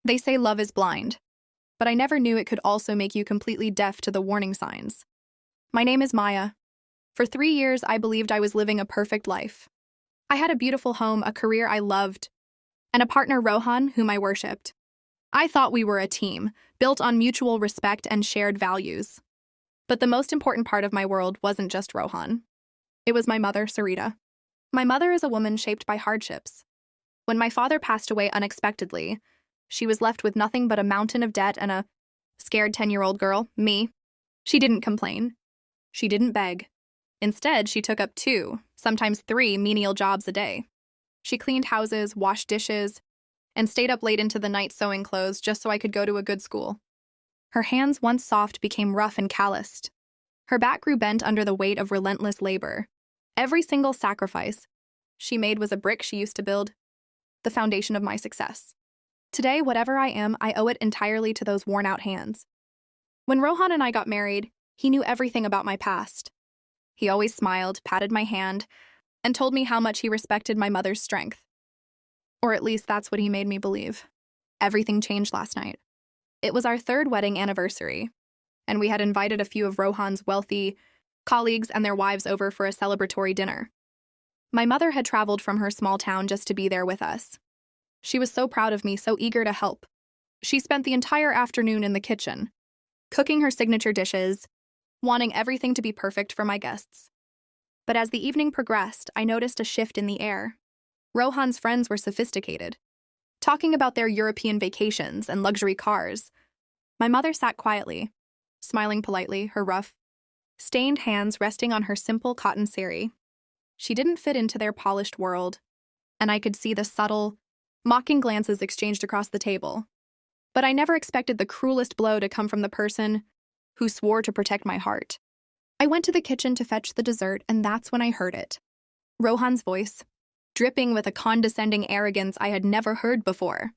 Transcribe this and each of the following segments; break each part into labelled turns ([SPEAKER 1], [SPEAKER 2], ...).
[SPEAKER 1] They say love is blind, but I never knew it could also make you completely deaf to the warning signs. My name is Maya. For 3 years, I believed I was living a perfect life. I had a beautiful home, a career I loved, and a partner, Rohan, whom I worshipped. I thought we were a team, built on mutual respect and shared values. But the most important part of my world wasn't just Rohan. It was my mother, Sarita. My mother is a woman shaped by hardships. When my father passed away unexpectedly, she was left with nothing but a mountain of debt and a scared 10-year-old girl, me. She didn't complain. She didn't beg. Instead, she took up 2, sometimes 3 menial jobs a day. She cleaned houses, washed dishes, and stayed up late into the night sewing clothes just so I could go to a good school. Her hands, once soft, became rough and calloused. Her back grew bent under the weight of relentless labor. Every single sacrifice she made was a brick she used to build the foundation of my success. Today, whatever I am, I owe it entirely to those worn-out hands. When Rohan and I got married, he knew everything about my past. He always smiled, patted my hand, and told me how much he respected my mother's strength. Or at least that's what he made me believe. Everything changed last night. It was our 3rd wedding anniversary, and we had invited a few of Rohan's wealthy colleagues and their wives over for a celebratory dinner. My mother had traveled from her small town just to be there with us. She was so proud of me, so eager to help. She spent the entire afternoon in the kitchen, cooking her signature dishes, wanting everything to be perfect for my guests. But as the evening progressed, I noticed a shift in the air. Rohan's friends were sophisticated, talking about their European vacations and luxury cars. My mother sat quietly, smiling politely, her rough, stained hands resting on her simple cotton sari. She didn't fit into their polished world, and I could see the subtle, mocking glances exchanged across the table. But I never expected the cruelest blow to come from the person who swore to protect my heart. I went to the kitchen to fetch the dessert, and that's when I heard it. Rohan's voice, dripping with a condescending arrogance I had never heard before,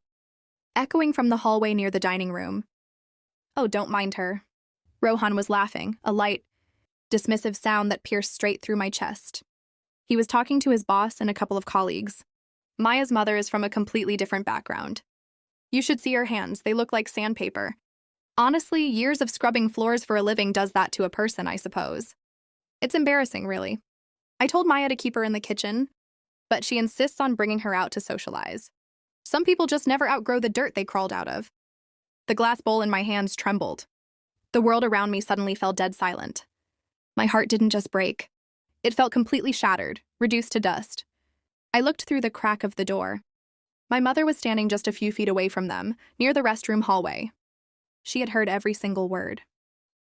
[SPEAKER 1] echoing from the hallway near the dining room. "Oh, don't mind her." Rohan was laughing, a light, dismissive sound that pierced straight through my chest. He was talking to his boss and a couple of colleagues. Maya's mother is from a completely different background. You should see her hands, they look like sandpaper. Honestly, years of scrubbing floors for a living does that to a person, I suppose. It's embarrassing, really. I told Maya to keep her in the kitchen, but she insists on bringing her out to socialize. Some people just never outgrow the dirt they crawled out of. The glass bowl in my hands trembled. The world around me suddenly fell dead silent. My heart didn't just break. It felt completely shattered, reduced to dust. I looked through the crack of the door. My mother was standing just a few feet away from them, near the restroom hallway. She had heard every single word.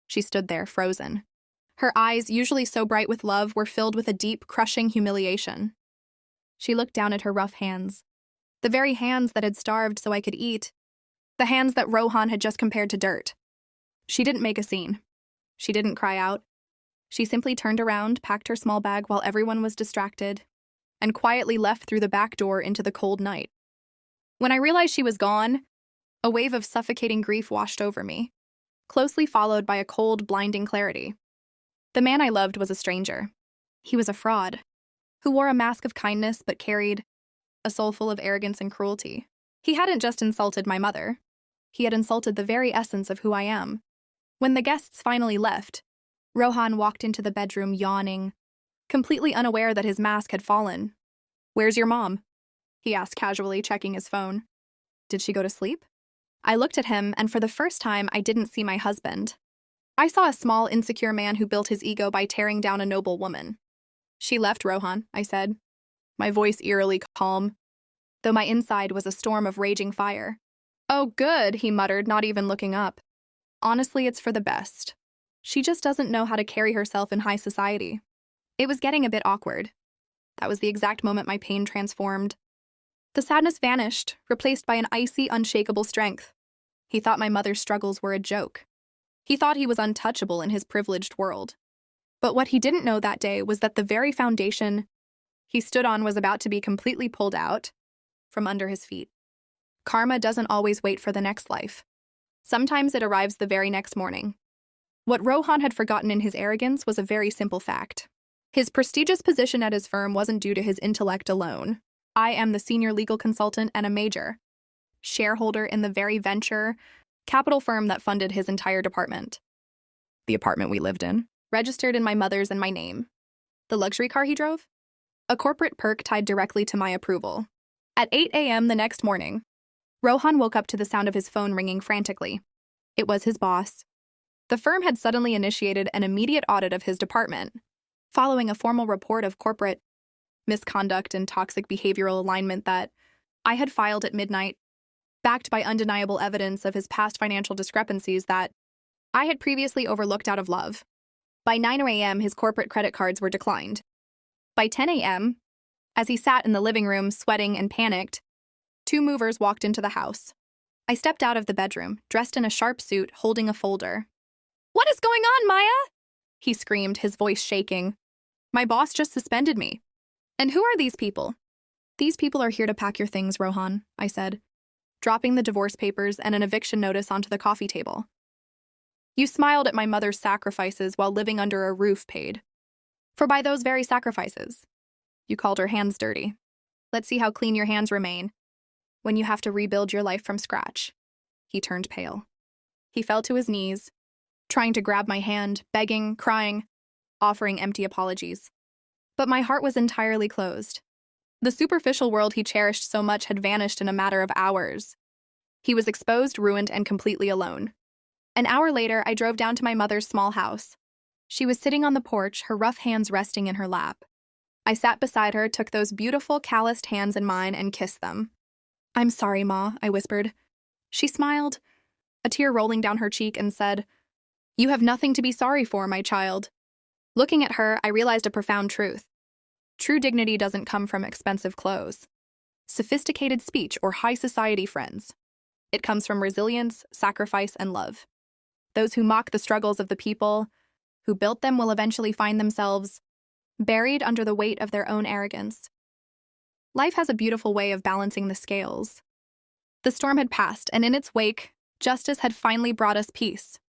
[SPEAKER 1] She stood there, frozen. Her eyes, usually so bright with love, were filled with a deep, crushing humiliation. She looked down at her rough hands. The very hands that had starved so I could eat. The hands that Rohan had just compared to dirt. She didn't make a scene. She didn't cry out. She simply turned around, packed her small bag while everyone was distracted, and quietly left through the back door into the cold night. When I realized she was gone, a wave of suffocating grief washed over me, closely followed by a cold, blinding clarity. The man I loved was a stranger. He was a fraud, who wore a mask of kindness but carried a soul full of arrogance and cruelty. He hadn't just insulted my mother. He had insulted the very essence of who I am. When the guests finally left, Rohan walked into the bedroom yawning, completely unaware that his mask had fallen. "Where's your mom?" he asked casually, checking his phone. "Did she go to sleep?" I looked at him, and for the first time, I didn't see my husband. I saw a small, insecure man who built his ego by tearing down a noble woman. "She left, Rohan," I said, my voice eerily calm, though my inside was a storm of raging fire. "Oh, good," he muttered, not even looking up. "Honestly, it's for the best. She just doesn't know how to carry herself in high society." It was getting a bit awkward. That was the exact moment my pain transformed. The sadness vanished, replaced by an icy, unshakable strength. He thought my mother's struggles were a joke. He thought he was untouchable in his privileged world. But what he didn't know that day was that the very foundation he stood on was about to be completely pulled out from under his feet. Karma doesn't always wait for the next life. Sometimes it arrives the very next morning. What Rohan had forgotten in his arrogance was a very simple fact. His prestigious position at his firm wasn't due to his intellect alone. I am the senior legal consultant and a major. shareholder in the very venture capital firm that funded his entire department. The apartment we lived in, registered in my mother's and my name. The luxury car he drove? A corporate perk tied directly to my approval. At 8 a.m. the next morning, Rohan woke up to the sound of his phone ringing frantically. It was his boss. The firm had suddenly initiated an immediate audit of his department, following a formal report of corporate misconduct and toxic behavioral alignment that I had filed at midnight, backed by undeniable evidence of his past financial discrepancies that I had previously overlooked out of love. By 9 a.m., his corporate credit cards were declined. By 10 a.m., as he sat in the living room, sweating and panicked, 2 movers walked into the house. I stepped out of the bedroom, dressed in a sharp suit, holding a folder. "What is going on, Maya?" he screamed, his voice shaking. "My boss just suspended me." "And who are these people?" "These people are here to pack your things, Rohan," I said, dropping the divorce papers and an eviction notice onto the coffee table. "You smiled at my mother's sacrifices while living under a roof paid for by those very sacrifices. You called her hands dirty. Let's see how clean your hands remain when you have to rebuild your life from scratch." He turned pale. He fell to his knees, trying to grab my hand, begging, crying, offering empty apologies. But my heart was entirely closed. The superficial world he cherished so much had vanished in a matter of hours. He was exposed, ruined, and completely alone. An hour later, I drove down to my mother's small house. She was sitting on the porch, her rough hands resting in her lap. I sat beside her, took those beautiful, calloused hands in mine, and kissed them. "I'm sorry, Ma," I whispered. She smiled, a tear rolling down her cheek, and said, "You have nothing to be sorry for, my child." Looking at her, I realized a profound truth. True dignity doesn't come from expensive clothes, sophisticated speech, or high society friends. It comes from resilience, sacrifice, and love. Those who mock the struggles of the people who built them will eventually find themselves buried under the weight of their own arrogance. Life has a beautiful way of balancing the scales. The storm had passed, and in its wake, justice had finally brought us peace.